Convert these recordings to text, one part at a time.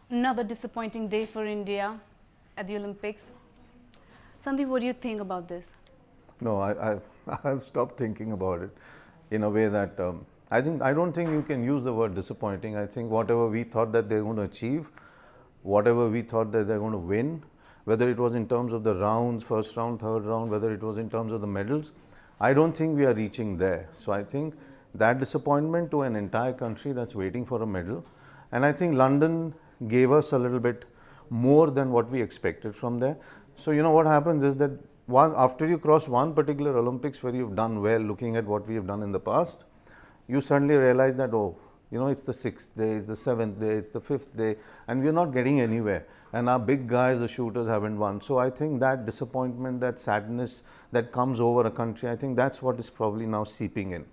Another disappointing day for India at the Olympics. Sundeep, what do you think about this? No, I've stopped thinking about it in a way that I don't think you can use the word disappointing. I think whatever we thought that they're going to achieve, whatever we thought that they're going to win, whether it was in terms of the rounds, first round, third round, whether it was in terms of the medals, I don't think we are reaching there. So I think that disappointment to an entire country that's waiting for a medal, and I think London gave us a little bit more than what we expected from there. So what happens is that after you cross one particular Olympics where you've done well, looking at what we have done in the past, you suddenly realize that, it's the 6th day, it's the 7th day, it's the 5th day, and we're not getting anywhere. And our big guys, the shooters, haven't won. So I think that disappointment, that sadness that comes over a country, I think that's what is probably now seeping in.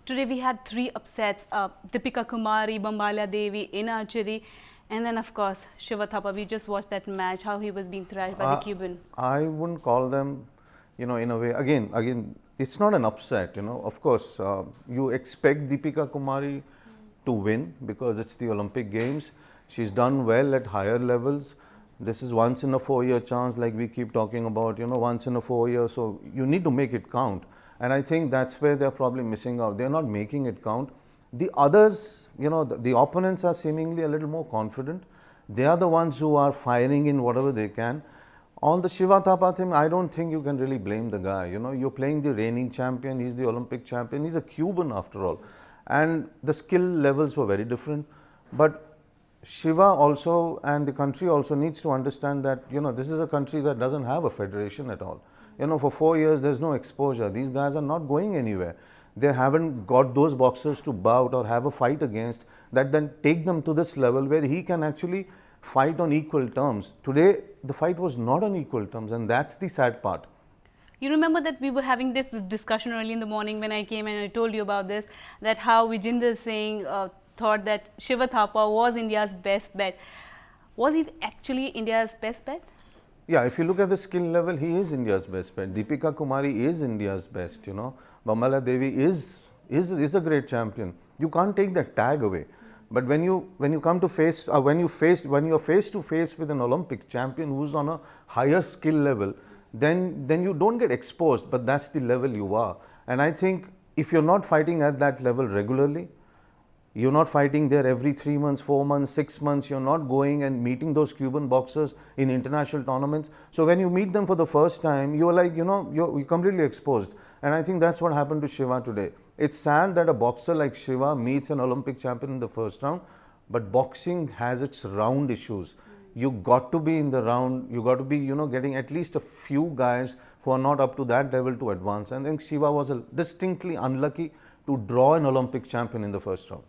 Today we had 3 upsets, Deepika Kumari, Bombayla Devi in archery, and then of course Shiva Thapa. We just watched that match, how he was being thrashed by the Cuban. I wouldn't call them, in a way, again, it's not an upset, Of course, you expect Deepika Kumari to win because it's the Olympic Games. She's done well at higher levels. This is once in a 4-year chance, like we keep talking about, once in a 4 years. So you need to make it count. And I think that's where they're probably missing out. They're not making it count. The others, the opponents are seemingly a little more confident. They are the ones who are firing in whatever they can. On the Shiva Thapa thing, I don't think you can really blame the guy. You're playing the reigning champion. He's the Olympic champion. He's a Cuban after all. And the skill levels were very different. But Shiva also and the country also needs to understand that, this is a country that doesn't have a federation at all. For 4 years, there's no exposure. These guys are not going anywhere. They haven't got those boxers to bout or have a fight against that then take them to this level where he can actually fight on equal terms. Today, the fight was not on equal terms, and that's the sad part. You remember that we were having this discussion early in the morning when I came and I told you about this, that how Vijender Singh thought that Shiva Thapa was India's best bet. Was he actually India's best bet? Yeah, if you look at the skill level, he is India's best bet. Deepika Kumari is India's best, Bombayla Devi is a great champion. You can't take that tag away. But when you come to face, when you're face to face with an Olympic champion who's on a higher skill level, then you don't get exposed, but that's the level you are. And I think if you're not fighting at that level regularly, you're not fighting there every 3 months, 4 months, 6 months. You're not going and meeting those Cuban boxers in international tournaments. So when you meet them for the first time, you're like, you're completely exposed. And I think that's what happened to Shiva today. It's sad that a boxer like Shiva meets an Olympic champion in the first round, but boxing has its round issues. You got to be in the round. You got to be, getting at least a few guys who are not up to that level to advance. And I think Shiva was distinctly unlucky to draw an Olympic champion in the first round.